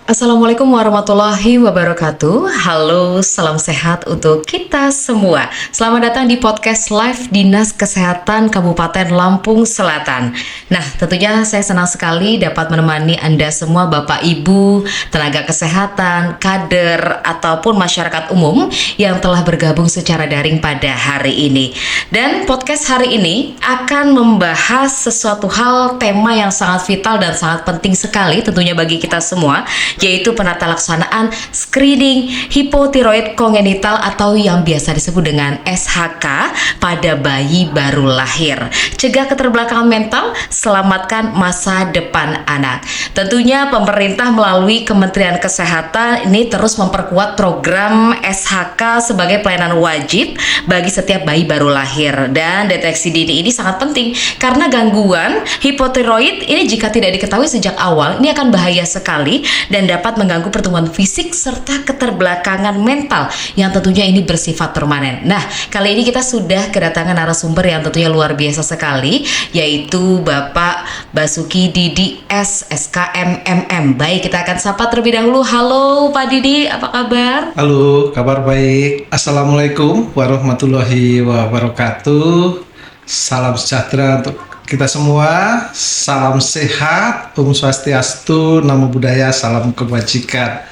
Assalamualaikum warahmatullahi wabarakatuh. Halo, salam sehat untuk kita semua. Selamat datang di podcast live Dinas Kesehatan Kabupaten Lampung Selatan. Nah, tentunya saya senang sekali dapat menemani Anda semua, Bapak Ibu, tenaga kesehatan, kader, ataupun masyarakat umum yang telah bergabung secara daring pada hari ini. Dan podcast hari ini akan membahas sesuatu hal, tema yang sangat vital dan sangat penting sekali tentunya bagi kita semua, yaitu penata laksanaan screening hipotiroid kongenital atau yang biasa disebut dengan SHK pada bayi baru lahir. Cegah keterbelakangan mental, selamatkan masa depan anak. Tentunya pemerintah melalui Kementerian Kesehatan ini terus memperkuat program SHK sebagai pelayanan wajib bagi setiap bayi baru lahir, dan deteksi dini ini sangat penting karena gangguan hipotiroid ini jika tidak diketahui sejak awal ini akan bahaya sekali dan dapat mengganggu pertumbuhan fisik serta keterbelakangan mental yang tentunya ini bersifat permanen. Nah, kali ini kita sudah kedatangan narasumber yang tentunya luar biasa sekali, yaitu Bapak Basuki Didi S, SKM MM. Baik, kita akan sapa terlebih dahulu. Halo Pak Didi, apa kabar? Halo, kabar baik. Assalamualaikum warahmatullahi wabarakatuh. Salam sejahtera untuk kita semua. Salam sehat, Om Swastiastu, Namo Buddhaya, salam kebajikan.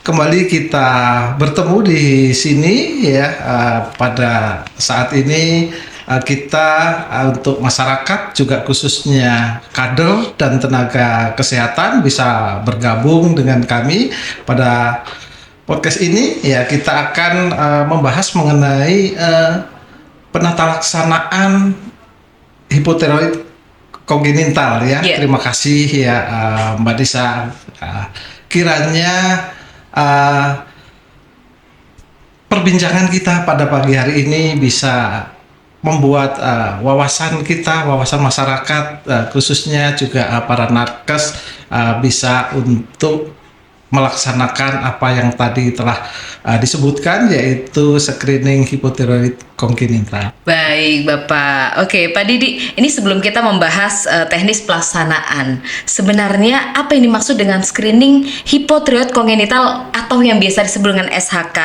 Kembali kita bertemu di sini ya, pada saat ini kita untuk masyarakat juga khususnya kader dan tenaga kesehatan bisa bergabung dengan kami pada podcast ini ya. Kita akan membahas mengenai penata laksanaan hipotiroid kongenital ya. Yeah. Terima kasih ya Mbak Disa. Kiranya perbincangan kita pada pagi hari ini bisa membuat wawasan kita, wawasan masyarakat, khususnya juga para nakes bisa untuk melaksanakan apa yang tadi telah disebutkan, yaitu screening hipotiroid kongenital. Baik Bapak. Oke Pak Didi, ini sebelum kita membahas teknis pelaksanaan, sebenarnya apa yang dimaksud dengan screening hipotiroid kongenital atau yang biasa disebut dengan SHK,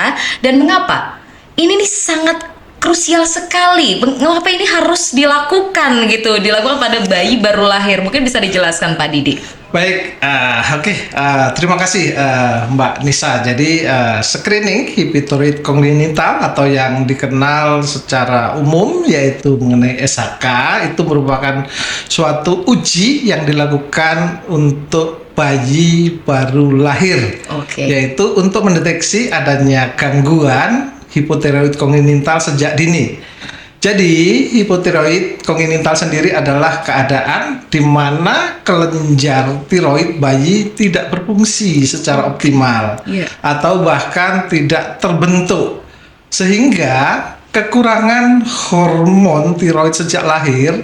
dan mengapa ini nih sangat krusial sekali? Mengapa ini harus dilakukan dilakukan pada bayi baru lahir? Mungkin bisa dijelaskan Pak Didi. Baik, terima kasih Mbak Nisa. Jadi screening hipotiroid kongenital atau yang dikenal secara umum yaitu mengenai SHK itu merupakan suatu uji yang dilakukan untuk bayi baru lahir, yaitu untuk mendeteksi adanya gangguan hipotiroid kongenital sejak dini. Jadi, hipotiroid kongenital sendiri adalah keadaan di mana kelenjar tiroid bayi tidak berfungsi secara optimal, atau bahkan tidak terbentuk, sehingga kekurangan hormon tiroid sejak lahir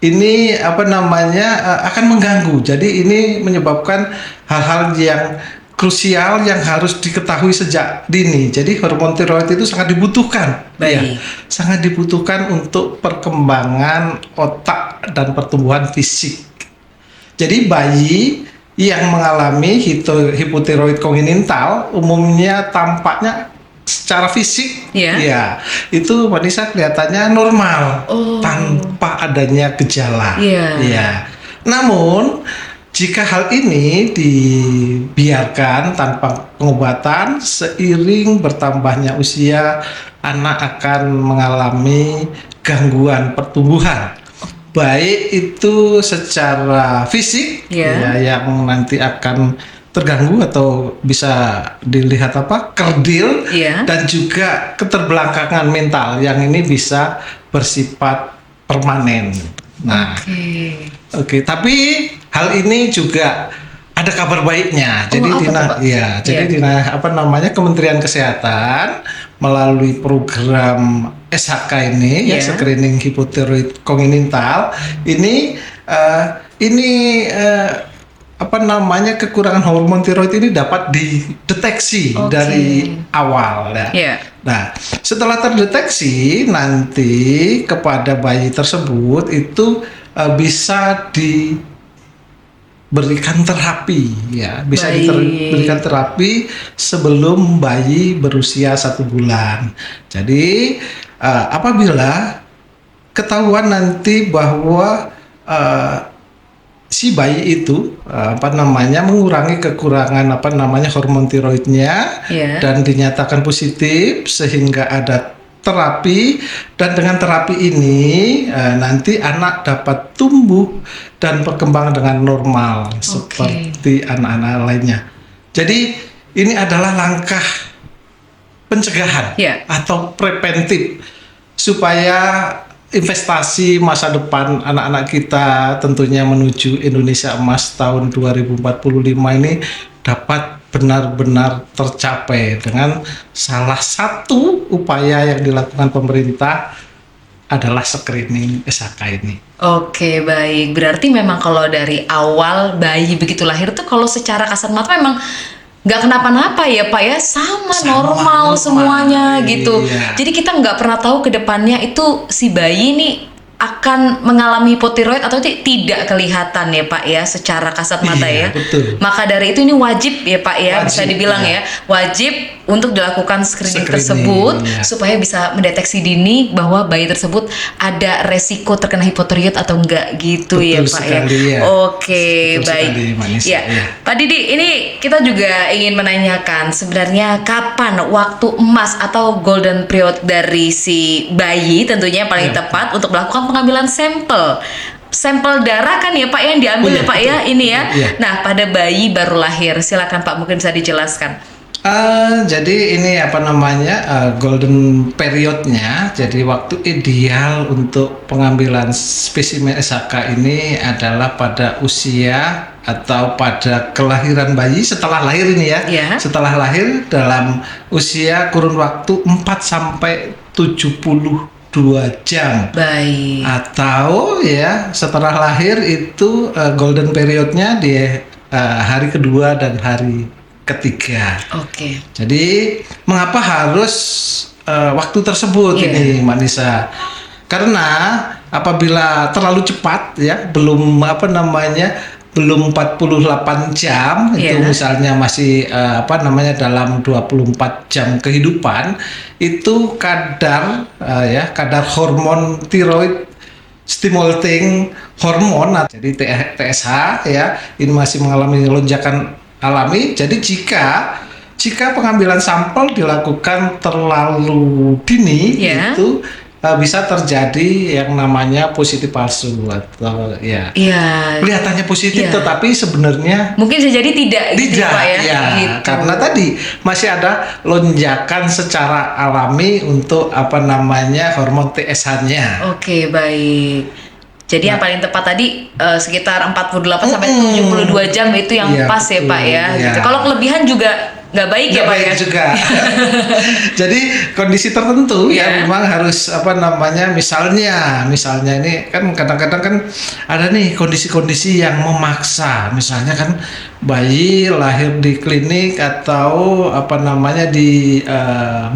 ini akan mengganggu. Jadi ini menyebabkan hal-hal yang krusial yang harus diketahui sejak dini. Jadi hormon tiroid itu sangat dibutuhkan. Ya, sangat dibutuhkan untuk perkembangan otak dan pertumbuhan fisik. Jadi bayi yang mengalami hipotiroid kongenital umumnya tampaknya secara fisik ya itu Vanessa kelihatannya normal tanpa adanya gejala. Ya. Namun jika hal ini dibiarkan tanpa pengobatan, seiring bertambahnya usia, anak akan mengalami gangguan pertumbuhan. Baik itu secara fisik, yang nanti akan terganggu atau bisa dilihat kerdil, dan juga keterbelakangan mental yang ini bisa bersifat permanen. Nah, tapi hal ini juga ada kabar baiknya. Jadi Kementerian Kesehatan melalui program SHK ini screening hipotiroid kongenital ini kekurangan hormon tiroid ini dapat dideteksi dari awal ya. Nah, setelah terdeteksi nanti kepada bayi tersebut itu bisa berikan terapi ya, bisa Baik. diberikan terapi sebelum bayi berusia 1 bulan. Jadi apabila ketahuan nanti bahwa si bayi itu mengurangi kekurangan hormon tiroidnya Ya. dan dinyatakan positif sehingga ada terapi, dan dengan terapi ini nanti anak dapat tumbuh dan berkembang dengan normal seperti anak-anak lainnya. Jadi ini adalah langkah pencegahan atau preventif supaya investasi masa depan anak-anak kita tentunya menuju Indonesia Emas tahun 2045 ini dapat benar-benar tercapai dengan salah satu upaya yang dilakukan pemerintah adalah screening SHK ini. Oke, baik. Berarti memang kalau dari awal bayi begitu lahir tuh kalau secara kasat mata memang nggak kenapa-napa ya Pak ya, sama normal semuanya gitu. Iya. Jadi kita nggak pernah tahu ke depannya itu si bayi nih akan mengalami hipotiroid atau tidak kelihatan ya Pak ya secara kasat mata ya. Betul. Maka dari itu ini wajib ya Pak ya, bisa dibilang ya. wajib untuk dilakukan screening tersebut ya. supaya bisa mendeteksi dini bahwa bayi tersebut ada resiko terkena hipotiroid atau enggak gitu. Betul ya Pak sekali, ya. ya. Oke, Betul baik. sekali, Manisa, Ya. Pak Didi, ini kita juga ingin menanyakan sebenarnya kapan waktu emas atau golden period dari si bayi tentunya yang paling tepat untuk melakukan pengambilan sampel darah kan ya Pak yang diambil ya Pak ya ini ya. Nah, pada bayi baru lahir, silakan Pak mungkin bisa dijelaskan. Jadi ini golden periodnya. Jadi waktu ideal untuk pengambilan spesimen SHK ini adalah pada usia atau pada kelahiran bayi setelah lahir ini ya. Setelah lahir dalam usia kurun waktu 4 sampai 72 jam. Baik. Atau ya setelah lahir itu golden periodnya di hari kedua dan hari ketiga. Oke. Jadi mengapa harus waktu tersebut ini Mbak Nisa? Karena apabila terlalu cepat ya, belum 48 jam itu misalnya masih dalam 24 jam kehidupan, itu kadar hormon tiroid stimulating hormon, jadi TSH ya, ini masih mengalami lonjakan alami. Jadi jika pengambilan sampel dilakukan terlalu dini itu bisa terjadi yang namanya positif palsu atau kelihatannya positif tetapi sebenarnya mungkin bisa jadi tidak gitu, Pak ya. Gitu. Karena tadi masih ada lonjakan secara alami untuk hormon TSH-nya. Oke, baik. Jadi yang paling tepat tadi sekitar 48 sampai 72 jam itu yang pas ya Pak ya. Gitu. Kalau kelebihan juga nggak baik ya Pak ya. Juga. Jadi kondisi tertentu ya memang harus misalnya ini kan kadang-kadang kan ada nih kondisi-kondisi yang memaksa. Misalnya kan bayi lahir di klinik atau di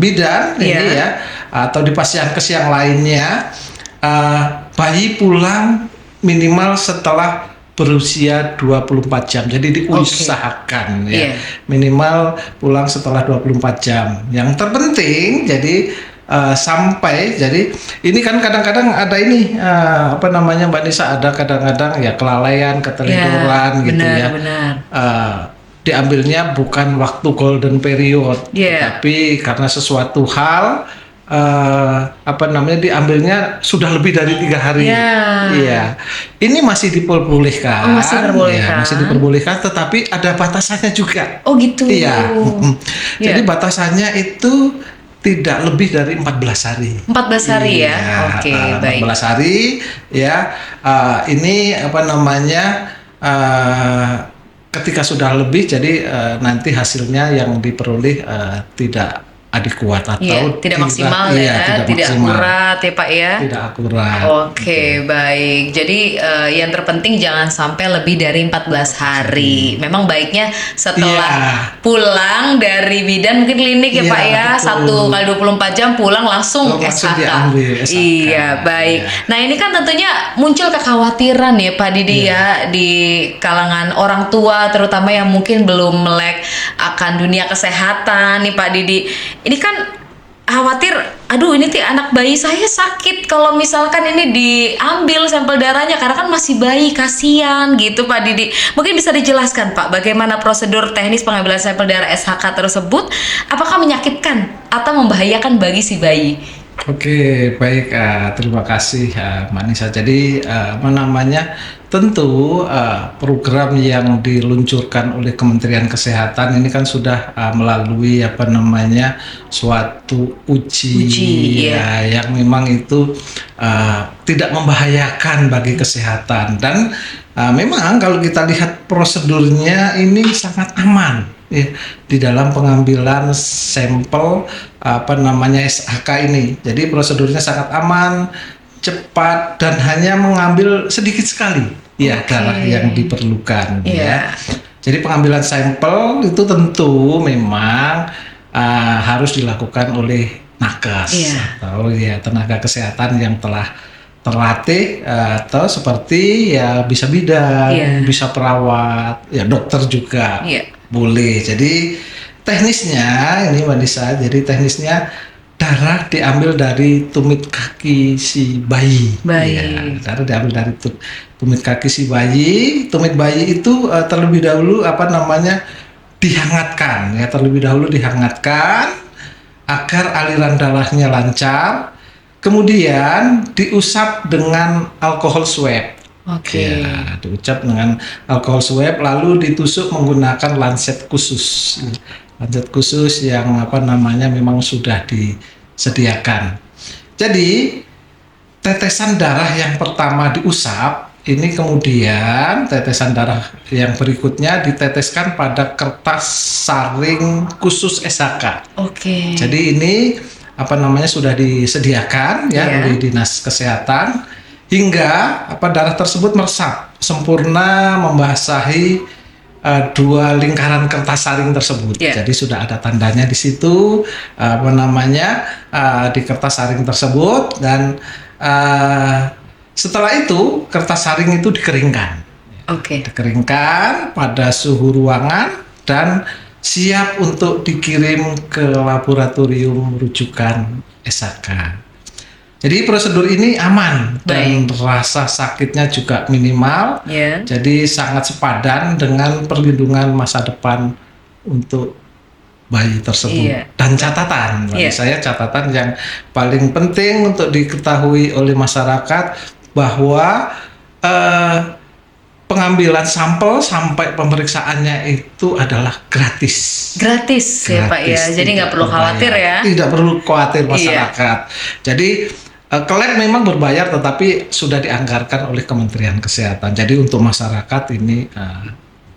bidan ini ya, atau di pasienkes yang lainnya. Bayi pulang minimal setelah berusia 24 jam. Jadi diusahakan minimal pulang setelah 24 jam. Yang terpenting jadi jadi ini kan kadang-kadang ada ini Mbak Nisa, ada kadang-kadang kelalaian, keteledoran gitu ya. Benar. Diambilnya bukan waktu golden period, tapi karena sesuatu hal diambilnya sudah lebih dari 3 hari. Iya. Ini masih diperbolehkan. Masih diperbolehkan, tetapi ada batasannya juga. Oh gitu. Iya. Jadi batasannya itu tidak lebih dari 14 hari. 14 hari ya. Oke, baik. 14 hari ya. Ini ketika sudah lebih, jadi nanti hasilnya yang diperoleh tidak adekuat atau tidak maksimal tidak maksimal. akurat ya Pak ya. Tidak akurat. Oke, baik. Jadi yang terpenting jangan sampai lebih dari 14 hari. Memang baiknya setelah pulang dari bidan mungkin klinik ya Pak ya, betul. 1 kali 24 jam pulang langsung SHK. diambil SHK. Iya, baik. Nah, ini kan tentunya muncul kekhawatiran ya Pak Didi ya di kalangan orang tua terutama yang mungkin belum melek akan dunia kesehatan nih Pak Didi. Ini kan khawatir, aduh ini anak bayi saya sakit kalau misalkan ini diambil sampel darahnya karena kan masih bayi, kasihan gitu Pak Didi. Mungkin bisa dijelaskan Pak bagaimana prosedur teknis pengambilan sampel darah SHK tersebut, apakah menyakitkan atau membahayakan bagi si bayi? Oke, baik. Terima kasih, Mbak Nisa. Jadi, tentu program yang diluncurkan oleh Kementerian Kesehatan ini kan sudah melalui suatu uji yang memang itu tidak membahayakan bagi kesehatan dan memang kalau kita lihat prosedurnya ini sangat aman. Ya, di dalam pengambilan sampel SHK ini. Jadi prosedurnya sangat aman, cepat dan hanya mengambil sedikit sekali darah yang diperlukan ya. Jadi pengambilan sampel itu tentu memang harus dilakukan oleh nakes atau tenaga kesehatan yang telah terlatih atau seperti bisa bidan, bisa perawat, dokter juga. Boleh. Jadi teknisnya ini Mbak Nisa, jadi teknisnya darah diambil dari tumit kaki si bayi. Darah diambil dari tumit kaki si bayi. Tumit bayi itu terlebih dahulu dihangatkan dihangatkan agar aliran darahnya lancar. Kemudian diusap dengan alkohol swab. Diucap dengan alkohol swab lalu ditusuk menggunakan lancet khusus yang memang sudah disediakan. Jadi tetesan darah yang pertama diusap, ini kemudian tetesan darah yang berikutnya diteteskan pada kertas saring khusus SHK. Jadi ini sudah disediakan oleh Dinas Kesehatan. Hingga darah tersebut meresap sempurna membasahi 2 lingkaran kertas saring tersebut. Jadi sudah ada tandanya di situ di kertas saring tersebut dan setelah itu kertas saring itu dikeringkan. Dikeringkan pada suhu ruangan dan siap untuk dikirim ke laboratorium rujukan SHK. Jadi prosedur ini aman dan rasa sakitnya juga minimal. Jadi sangat sepadan dengan perlindungan masa depan untuk bayi tersebut. Dan catatan, catatan yang paling penting untuk diketahui oleh masyarakat bahwa pengambilan sampel sampai pemeriksaannya itu adalah gratis ya Pak ya. Jadi nggak perlu khawatir ya. Tidak perlu khawatir masyarakat. Jadi ke lab memang berbayar tetapi sudah dianggarkan oleh Kementerian Kesehatan. Jadi untuk masyarakat ini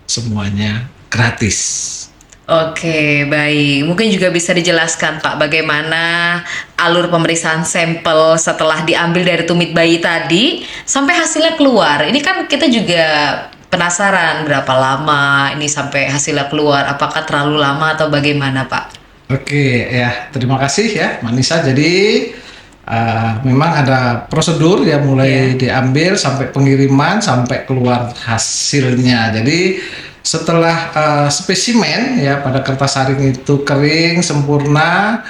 semuanya gratis. Baik. Mungkin juga bisa dijelaskan Pak bagaimana alur pemeriksaan sampel setelah diambil dari tumit bayi tadi sampai hasilnya keluar. Ini kan kita juga penasaran berapa lama ini sampai hasilnya keluar. Apakah terlalu lama atau bagaimana Pak? Terima kasih ya Manisa. Jadi memang ada prosedur mulai diambil sampai pengiriman sampai keluar hasilnya. Jadi setelah spesimen pada kertas saring itu kering sempurna,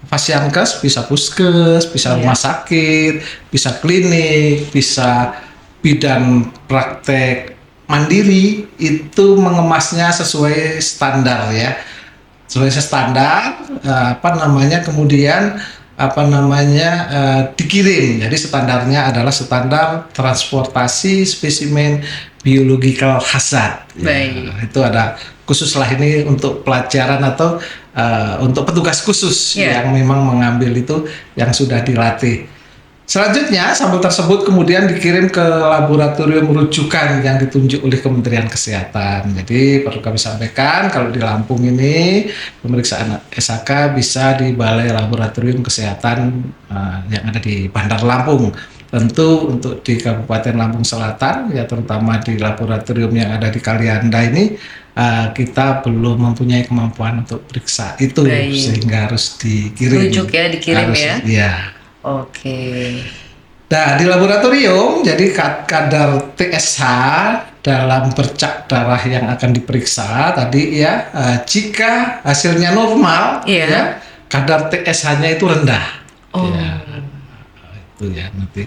Fasiankes bisa puskes, bisa rumah sakit, bisa klinik, bisa bidan praktek mandiri itu mengemasnya sesuai standar kemudian dikirim. Jadi standarnya adalah standar transportasi spesimen biological hazard. Itu ada khusus lah ini untuk pelajaran atau untuk petugas khusus yang memang mengambil itu yang sudah dilatih. Selanjutnya, sampel tersebut kemudian dikirim ke laboratorium rujukan yang ditunjuk oleh Kementerian Kesehatan. Jadi perlu kami sampaikan kalau di Lampung ini pemeriksaan SHK bisa di Balai Laboratorium Kesehatan yang ada di Bandar Lampung. Tentu untuk di Kabupaten Lampung Selatan, ya terutama di laboratorium yang ada di Kalianda ini, kita belum mempunyai kemampuan untuk periksa itu. Baik. Sehingga harus dikirim. Rujuk ya, dikirim ya. Iya. Oke. Nah, di laboratorium, jadi kadar TSH dalam bercak darah yang akan diperiksa tadi ya, jika hasilnya normal, Iya. ya, kadar TSH-nya itu rendah. Oh. Ya, itu ya nanti.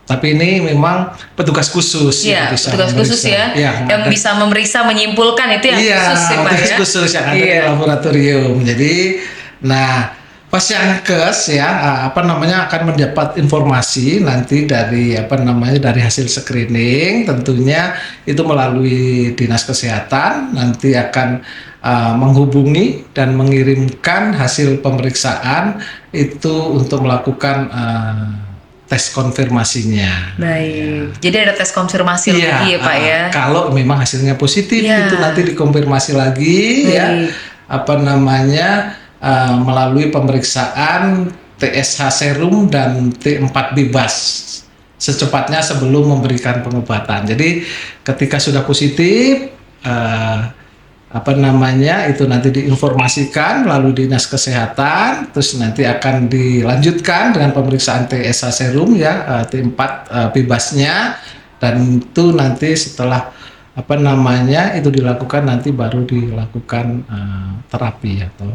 Tapi ini memang petugas khusus Iya, yang bisa petugas khusus memeriksa. ya, yang bisa memeriksa, menyimpulkan itu yang Iya, khusus ya Pak petugas ya. khusus yang ada di Iya. laboratorium. Jadi, nah, Pasienkes ya akan mendapat informasi nanti dari dari hasil screening, tentunya itu melalui Dinas Kesehatan nanti akan menghubungi dan mengirimkan hasil pemeriksaan itu untuk melakukan tes konfirmasinya. Baik. Jadi ada tes konfirmasi lagi ya Pak ya. Kalau memang hasilnya positif Iya. itu nanti dikonfirmasi lagi ya melalui pemeriksaan TSH serum dan T4 bebas secepatnya sebelum memberikan pengobatan. Jadi ketika sudah positif itu nanti diinformasikan melalui Dinas Kesehatan, terus nanti akan dilanjutkan dengan pemeriksaan TSH serum ya, T4 bebasnya, dan itu nanti setelah itu dilakukan nanti baru dilakukan terapi atau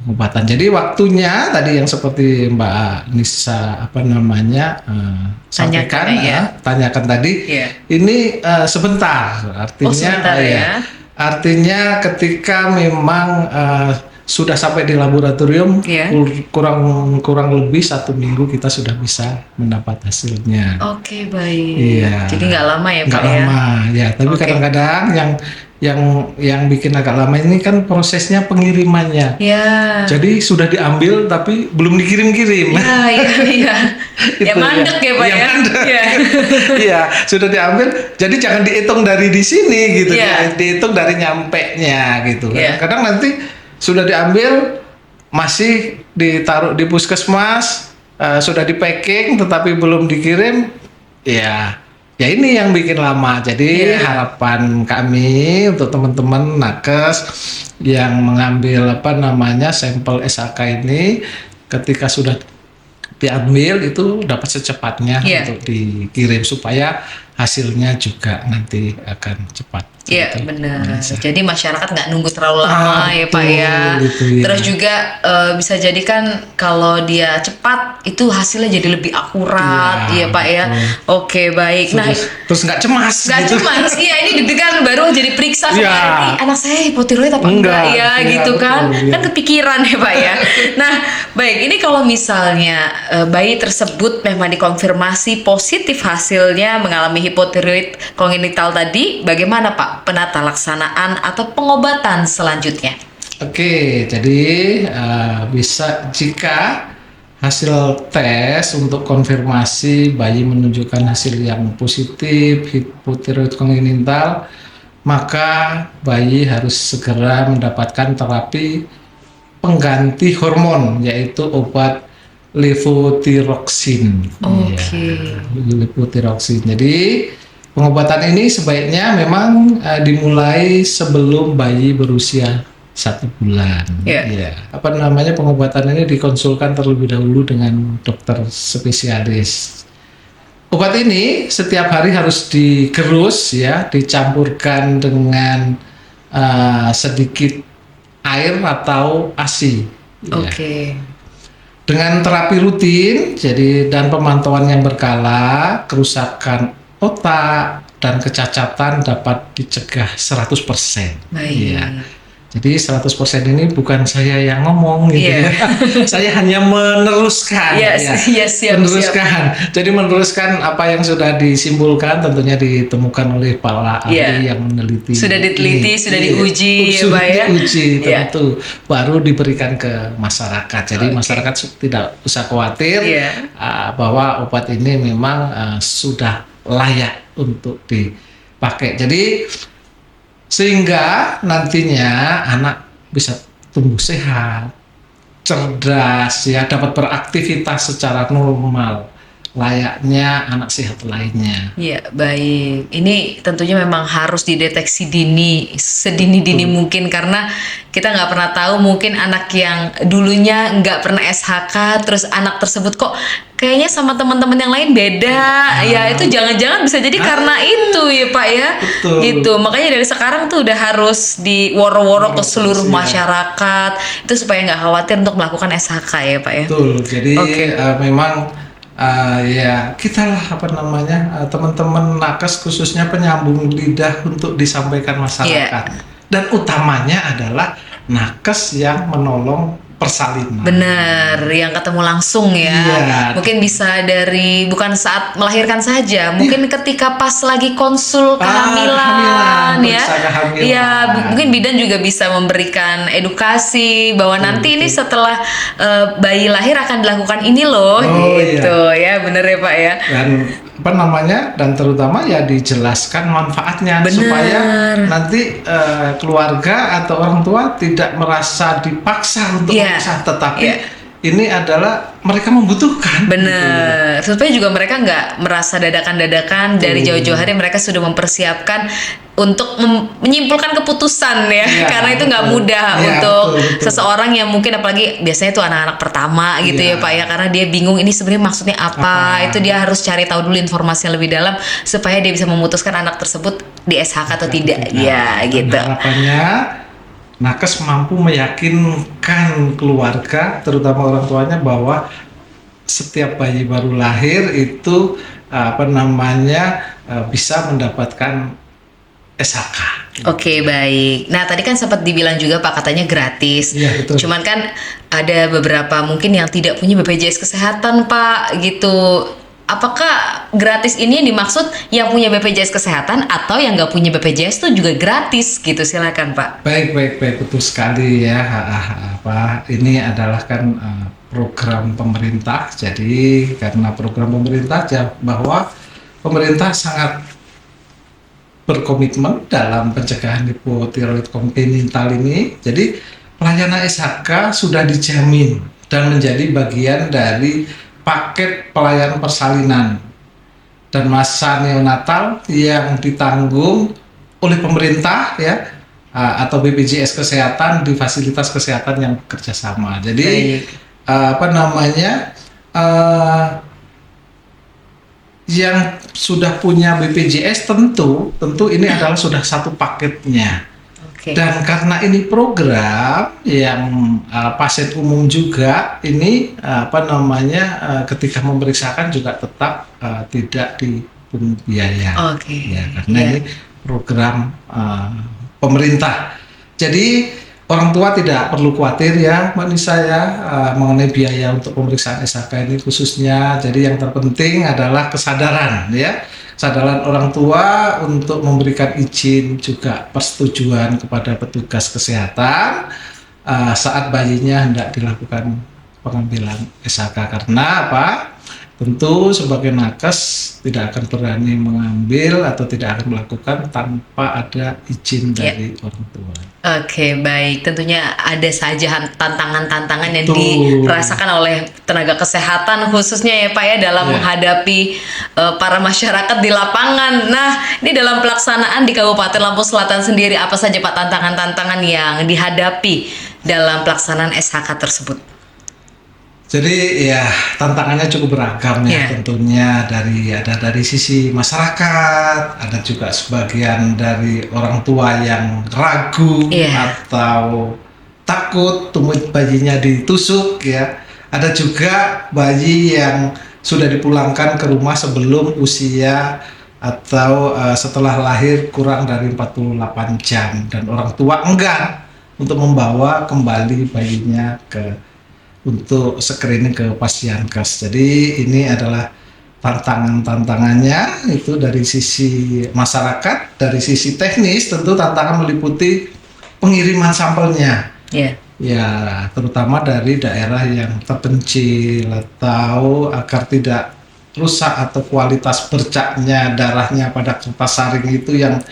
pengobatan. Jadi waktunya tadi yang seperti Mbak Nisa sampaikan tanyakan tadi, ini sebentar, artinya artinya ketika memang sudah sampai di laboratorium kurang lebih 1 minggu kita sudah bisa mendapat hasilnya. Oke, baik. Iya. Jadi nggak lama ya Pak nggak ya? lama ya, tapi kadang-kadang yang bikin agak lama ini kan prosesnya pengirimannya. Ya. Jadi sudah diambil tapi belum dikirim-kirim. Iya. Ya mandek ya Pak ya. Iya, sudah diambil. Jadi jangan dihitung dari di sini gitu Iya. dihitung dari nyampenya gitu. Iya. Kadang nanti sudah diambil masih ditaruh di puskesmas, sudah di packing tetapi belum dikirim. Ya ini yang bikin lama. Jadi harapan kami untuk teman-teman nakes yang mengambil sampel SHK ini, ketika sudah diambil itu dapat secepatnya untuk dikirim supaya hasilnya juga nanti akan cepat. Iya benar. Jadi masyarakat nggak nunggu terlalu lama ya Pak ya. Terus juga bisa jadi kan kalau dia cepat itu hasilnya jadi lebih akurat ya Pak ya. Oke baik. Terus nggak cemas. Cemas. Iya ini deg-degan baru jadi periksa kemarin anak saya hipotiroid apa enggak ya gitu kan. Kan kepikiran ya Pak ya. Nah baik, ini kalau misalnya bayi tersebut memang dikonfirmasi positif hasilnya mengalami hipotiroid kongenital tadi, bagaimana Pak penata laksanaan atau pengobatan selanjutnya? Oke, jadi bisa jika hasil tes untuk konfirmasi bayi menunjukkan hasil yang positif hipotiroid kongenital, maka bayi harus segera mendapatkan terapi pengganti hormon, yaitu obat levothyroxine. Levothyroxine. Jadi pengobatan ini sebaiknya memang dimulai sebelum bayi berusia 1 bulan. Pengobatan ini dikonsulkan terlebih dahulu dengan dokter spesialis. Obat ini setiap hari harus digerus ya, dicampurkan dengan sedikit air atau ASI. Dengan terapi rutin, dan pemantauan yang berkala, kerusakan otak dan kecacatan dapat dicegah 100%. Jadi 100% ini bukan saya yang ngomong gitu Iya. ya. Saya hanya meneruskan Yes, ya. yes, siap, Meneruskan. Jadi meneruskan apa yang sudah disimpulkan, tentunya ditemukan oleh para ahli Iya. yang meneliti. Sudah diteliti, sudah diuji, ya, Sudah Pak ya. diuji Iya. tentu. Baru diberikan ke masyarakat. Jadi masyarakat tidak usah khawatir Iya. bahwa obat ini memang sudah layak untuk dipakai. Jadi sehingga nantinya anak bisa tumbuh sehat, cerdas, ya, dapat beraktivitas secara normal, layaknya anak sehat lainnya. Iya, baik. Ini tentunya memang harus dideteksi dini, sedini-dini mungkin, karena kita nggak pernah tahu, mungkin anak yang dulunya nggak pernah SHK, terus anak tersebut kok kayaknya sama teman-teman yang lain beda. Ya itu jangan-jangan bisa jadi karena itu ya Pak ya. Betul. Gitu. Makanya dari sekarang tuh udah harus diworo-woro ke seluruh Iya. masyarakat itu supaya nggak khawatir untuk melakukan SHK ya Pak ya. Betul. Jadi Oke. memang ya kita lah teman-teman nakes khususnya penyambung lidah untuk disampaikan masyarakat. Dan utamanya adalah nakes yang menolong persalinan. Bener, yang ketemu langsung ya. Iya. Mungkin bisa dari bukan saat melahirkan saja, mungkin ketika pas lagi konsul kehamilan kehamilan, ya. periksa kehamilan. Iya, mungkin bidan juga bisa memberikan edukasi bahwa nanti ini setelah bayi lahir akan dilakukan ini loh, gitu ya, bener ya Pak ya. Dan terutama ya dijelaskan manfaatnya. Bener. Supaya nanti keluarga atau orang tua tidak merasa dipaksa untuk memaksa, tetapi ini adalah mereka membutuhkan. Bener. Gitu. Supaya juga mereka nggak merasa dadakan-dadakan, dari jauh-jauh hari mereka sudah mempersiapkan untuk menyimpulkan keputusan ya, karena itu nggak mudah untuk seseorang yang mungkin, apalagi biasanya itu anak-anak pertama gitu ya Pak ya, karena dia bingung ini sebenarnya maksudnya apa. Itu dia harus cari tahu dulu informasi yang lebih dalam supaya dia bisa memutuskan anak tersebut di SHK atau tidak. Ya gitu. Harapannya nakes mampu meyakinkan keluarga, terutama orang tuanya, bahwa setiap bayi baru lahir itu bisa mendapatkan SHK. Oke, baik. Nah, tadi kan sempat dibilang juga Pak, katanya gratis. Iya, betul. Cuman kan ada beberapa mungkin yang tidak punya BPJS Kesehatan, Pak, gitu. Apakah gratis ini yang dimaksud yang punya BPJS Kesehatan atau yang nggak punya BPJS itu juga gratis gitu? Silakan Pak. Baik, betul sekali ya. Ini adalah kan program pemerintah. Jadi karena program pemerintah bahwa pemerintah sangat berkomitmen dalam pencegahan hipotiroid kongenital ini. Jadi pelayanan SHK sudah dijamin dan menjadi bagian dari paket pelayanan persalinan dan masa neonatal yang ditanggung oleh pemerintah ya, atau BPJS Kesehatan di fasilitas kesehatan yang bekerja sama. Jadi yang sudah punya BPJS tentu ini adalah sudah satu paketnya. Dan karena ini program yang pasien umum juga, ini ketika memeriksakan juga tetap tidak dipungut biaya. Ya, karena ini program pemerintah. Jadi orang tua tidak perlu khawatir ya Mbak Nisa ya, mengenai biaya untuk pemeriksaan SHK ini khususnya. Jadi yang terpenting adalah kesadaran ya. Kesadaran orang tua untuk memberikan izin, juga persetujuan kepada petugas kesehatan saat bayinya hendak dilakukan pengambilan SHK. Karena apa? Tentu sebagai nakes tidak akan berani mengambil atau tidak akan melakukan tanpa ada izin dari orang tua. Oke, baik. Tentunya ada saja tantangan-tantangan yang dirasakan oleh tenaga kesehatan khususnya ya Pak ya, dalam menghadapi para masyarakat di lapangan. Nah, ini dalam pelaksanaan di Kabupaten Lampung Selatan sendiri, apa saja Pak tantangan-tantangan yang dihadapi dalam pelaksanaan SHK tersebut? Jadi ya tantangannya cukup beragam ya, tentunya dari sisi masyarakat, ada juga sebagian dari orang tua yang ragu atau takut tumit bayinya ditusuk ya. Ada juga bayi yang sudah dipulangkan ke rumah sebelum usia atau setelah lahir kurang dari 48 jam dan orang tua enggan untuk membawa kembali bayinya untuk screening ke Pasienkes. Jadi ini adalah tantangannya itu dari sisi masyarakat, dari sisi teknis tentu tantangan meliputi pengiriman sampelnya. Ya, terutama dari daerah yang terpencil atau agar tidak rusak atau kualitas bercaknya darahnya pada kertas saring itu yang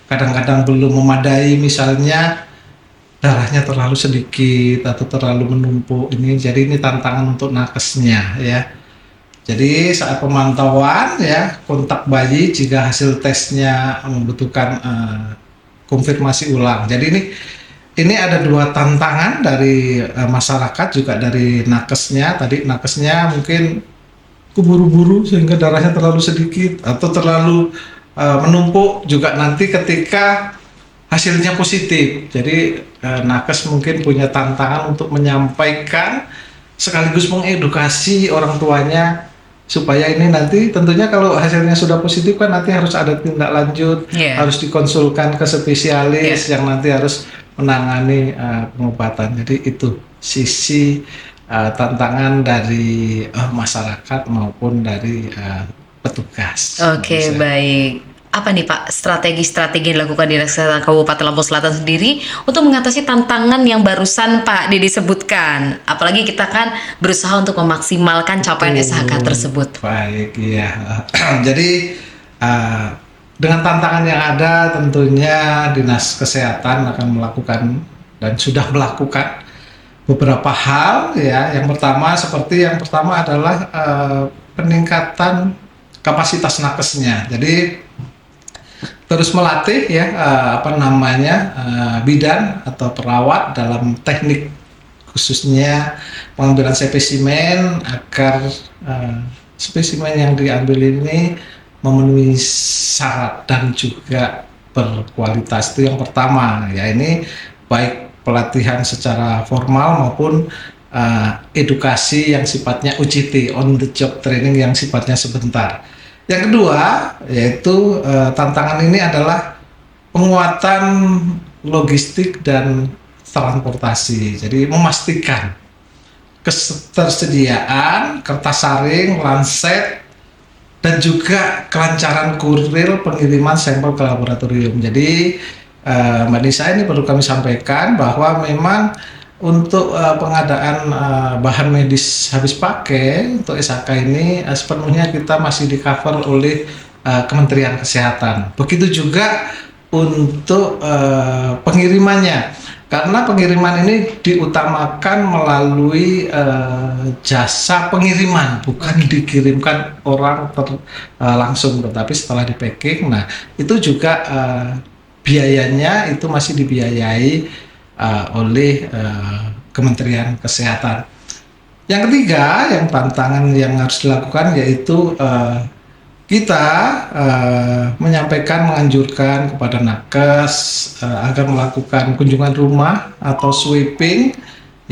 kadang-kadang belum memadai, misalnya darahnya terlalu sedikit atau terlalu menumpuk ini. Jadi ini tantangan untuk nakesnya ya. Jadi saat pemantauan ya, kontak bayi jika hasil tesnya membutuhkan konfirmasi ulang. Jadi ini ada dua tantangan dari masyarakat juga dari nakesnya. Tadi nakesnya mungkin keburu-buru sehingga darahnya terlalu sedikit atau terlalu menumpuk juga nanti ketika hasilnya positif. Jadi nakes mungkin punya tantangan untuk menyampaikan sekaligus mengedukasi orang tuanya supaya ini nanti tentunya kalau hasilnya sudah positif kan nanti harus ada tindak lanjut, harus dikonsulkan ke spesialis yang nanti harus menangani pengobatan. Jadi itu sisi tantangan dari masyarakat maupun dari petugas. Oke, baik. Apa nih Pak strategi-strategi yang dilakukan Dinas Kesehatan Kabupaten Lampung Selatan sendiri untuk mengatasi tantangan yang barusan Pak Didi sebutkan? Apalagi kita kan berusaha untuk memaksimalkan capaian SHK tersebut. Baik, iya. Jadi dengan tantangan yang ada tentunya Dinas Kesehatan akan melakukan dan sudah melakukan beberapa hal ya. Yang pertama adalah peningkatan kapasitas nakesnya. Jadi terus melatih ya bidan atau perawat dalam teknik khususnya pengambilan spesimen agar spesimen yang diambil ini memenuhi syarat dan juga berkualitas. Itu yang pertama ya, ini baik pelatihan secara formal maupun edukasi yang sifatnya UJT, on the job training yang sifatnya sebentar. Yang kedua yaitu tantangan ini adalah penguatan logistik dan transportasi. Jadi memastikan ketersediaan kertas saring, lancet, dan juga kelancaran kurir pengiriman sampel ke laboratorium. Jadi Mbak Nisa, ini perlu kami sampaikan bahwa memang untuk pengadaan bahan medis habis pakai untuk SHK ini sepenuhnya kita masih di cover oleh Kementerian Kesehatan. Begitu juga untuk pengirimannya, karena pengiriman ini diutamakan melalui jasa pengiriman, bukan dikirimkan orang langsung, tetapi setelah di packing. Nah itu juga biayanya itu masih dibiayai oleh Kementerian Kesehatan. Yang ketiga, yang tantangan yang harus dilakukan yaitu kita menganjurkan kepada nakes agar melakukan kunjungan rumah atau sweeping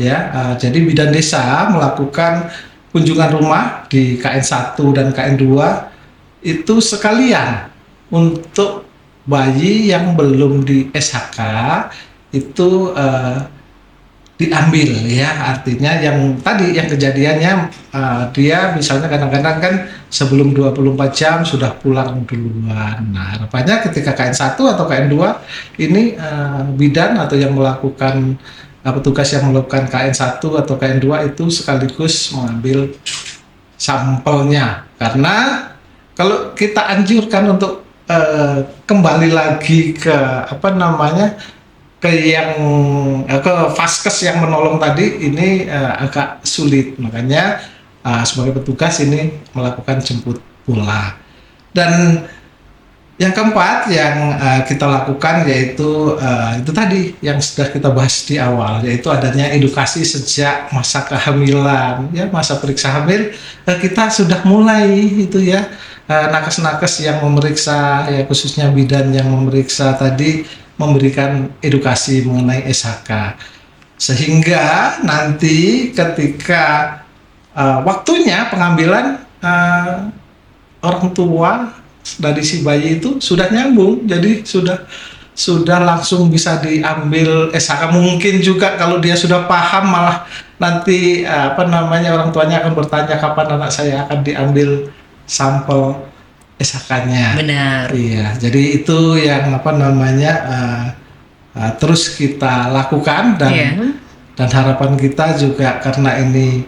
ya. Jadi bidan desa melakukan kunjungan rumah di KN1 dan KN2 itu sekalian untuk bayi yang belum di SHK itu diambil ya, artinya yang tadi yang kejadiannya dia misalnya kadang-kadang kan sebelum 24 jam sudah pulang duluan. Nah harapannya ketika KN1 atau KN2 ini bidan atau yang melakukan petugas yang melakukan KN1 atau KN2 itu sekaligus mengambil sampelnya, karena kalau kita anjurkan untuk kembali lagi ke ke vaskes yang menolong tadi ini agak sulit. Makanya sebagai petugas ini melakukan jemput bola. Dan yang keempat yang kita lakukan yaitu itu tadi yang sudah kita bahas di awal, yaitu adanya edukasi sejak masa kehamilan ya, masa periksa hamil kita sudah mulai itu ya, nakes-nakes yang memeriksa ya, khususnya bidan yang memeriksa tadi memberikan edukasi mengenai SHK, sehingga nanti ketika waktunya pengambilan orang tua dari si bayi itu sudah nyambung, jadi sudah sudah langsung bisa diambil SHK. Mungkin juga kalau dia sudah paham, malah nanti orang tuanya akan bertanya kapan anak saya akan diambil sampel SHK-nya. Benar. Iya, jadi itu yang terus kita lakukan dan harapan kita juga karena ini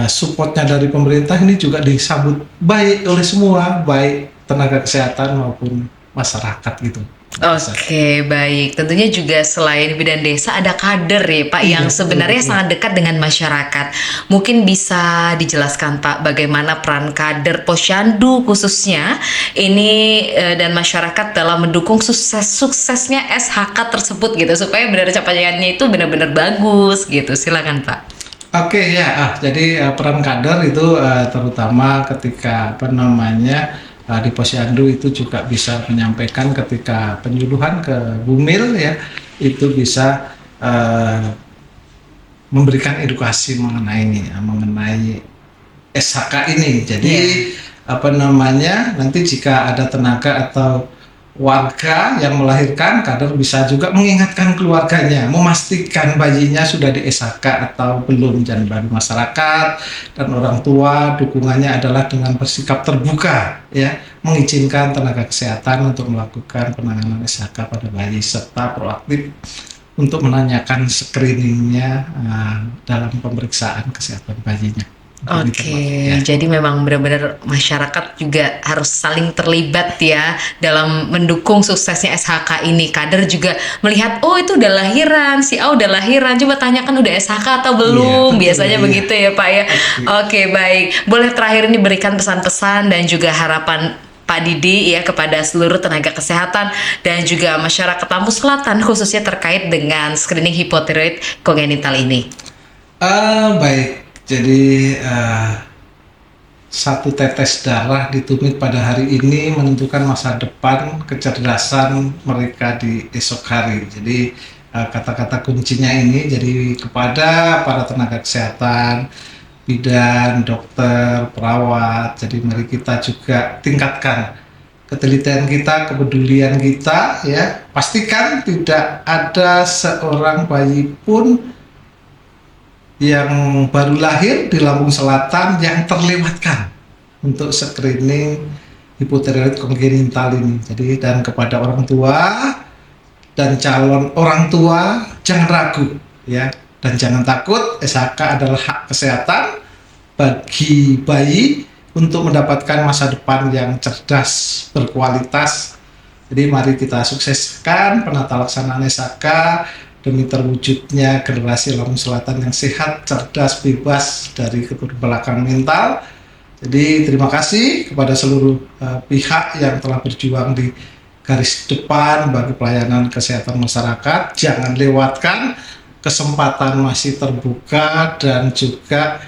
supportnya dari pemerintah, ini juga disambut baik oleh semua, baik tenaga kesehatan maupun masyarakat gitu. Oke, baik. Tentunya juga selain bidan desa ada kader ya Pak yang sebenarnya sangat dekat dengan masyarakat. Mungkin bisa dijelaskan Pak bagaimana peran kader Posyandu khususnya ini dan masyarakat dalam mendukung suksesnya SHK tersebut gitu, supaya benar capaiannya itu benar-benar bagus gitu. Silakan Pak. Oke ya, jadi peran kader itu terutama ketika di Posyandu itu juga bisa menyampaikan ketika penyuluhan ke Bumil ya, itu bisa memberikan edukasi mengenai SHK ini. Jadi nanti jika ada tenaga atau warga yang melahirkan, kader bisa juga mengingatkan keluarganya, memastikan bayinya sudah di SHK atau belum, dan bagi masyarakat dan orang tua dukungannya adalah dengan bersikap terbuka ya, mengizinkan tenaga kesehatan untuk melakukan penanganan SHK pada bayi serta proaktif untuk menanyakan screeningnya dalam pemeriksaan kesehatan bayinya. Oke, jadi memang benar-benar masyarakat juga harus saling terlibat ya dalam mendukung suksesnya SHK ini. Kader juga melihat, oh itu udah lahiran, si A udah lahiran, coba tanyakan udah SHK atau belum. Biasanya begitu ya Pak ya. Oke, baik. Boleh terakhir ini berikan pesan-pesan dan juga harapan Pak Didi ya kepada seluruh tenaga kesehatan dan juga masyarakat Lampung Selatan khususnya terkait dengan screening hipotiroid kongenital ini. Baik. Jadi satu tetes darah di tumit pada hari ini menentukan masa depan kecerdasan mereka di esok hari. Jadi kata-kata kuncinya ini jadi kepada para tenaga kesehatan, bidan, dokter, perawat. Jadi mari kita juga tingkatkan ketelitian kita, kepedulian kita ya. Pastikan tidak ada seorang bayi pun yang baru lahir di Lampung Selatan yang terlewatkan untuk screening hipotiroid kongenital ini. Jadi dan kepada orang tua dan calon orang tua jangan ragu ya, dan jangan takut. SHK adalah hak kesehatan bagi bayi untuk mendapatkan masa depan yang cerdas, berkualitas. Jadi mari kita sukseskan penata laksanaan SHK demi terwujudnya generasi Lampung Selatan yang sehat, cerdas, bebas dari keterbelakangan mental. Jadi terima kasih kepada seluruh pihak yang telah berjuang di garis depan bagi pelayanan kesehatan masyarakat. Jangan lewatkan, kesempatan masih terbuka, dan juga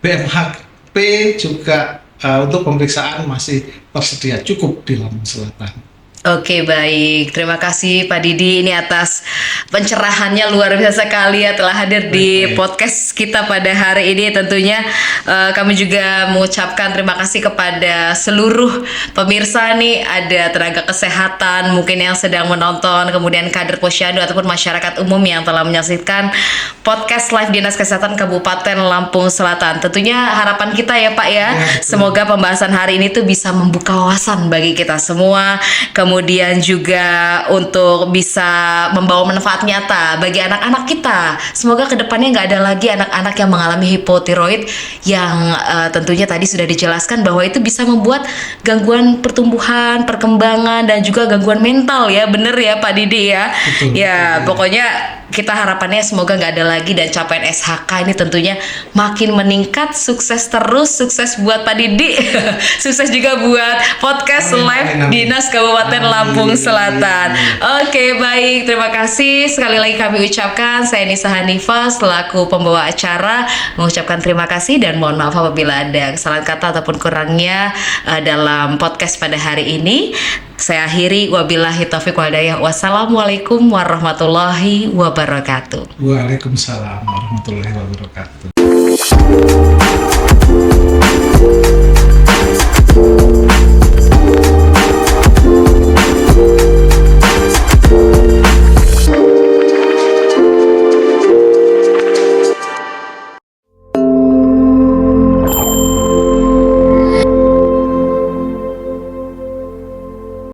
BMHP juga untuk pemeriksaan masih tersedia cukup di Lampung Selatan. Oke, baik. Terima kasih Pak Didi ini atas pencerahannya, luar biasa sekali ya telah hadir di podcast kita pada hari ini. Tentunya kami juga mengucapkan terima kasih kepada seluruh pemirsa nih, ada tenaga kesehatan mungkin yang sedang menonton, kemudian kader Posyandu ataupun masyarakat umum yang telah menyaksikan podcast live Dinas Kesehatan Kabupaten Lampung Selatan. Tentunya harapan kita ya Pak ya, semoga pembahasan hari ini tuh bisa membuka wawasan bagi kita semua. Kemudian juga untuk bisa membawa manfaat nyata bagi anak-anak kita. Semoga kedepannya nggak ada lagi anak-anak yang mengalami hipotiroid yang tentunya tadi sudah dijelaskan bahwa itu bisa membuat gangguan pertumbuhan, perkembangan, dan juga gangguan mental ya. Bener ya Pak Didi ya. Betul, ya pokoknya kita harapannya semoga nggak ada lagi, dan capaian SHK ini tentunya makin meningkat. Sukses terus, sukses buat Pak Didi, sukses juga buat podcast live Dinas Kabupaten Lampung Selatan. Oke, baik, terima kasih sekali lagi kami ucapkan. Saya Nisa Hanifah selaku pembawa acara mengucapkan terima kasih dan mohon maaf apabila ada kesalahan kata ataupun kurangnya dalam podcast pada hari ini. Saya akhiri, wabillahi taufiq wal hidayah. Wassalamualaikum warahmatullahi wabarakatuh. Waalaikumsalam warahmatullahi wabarakatuh.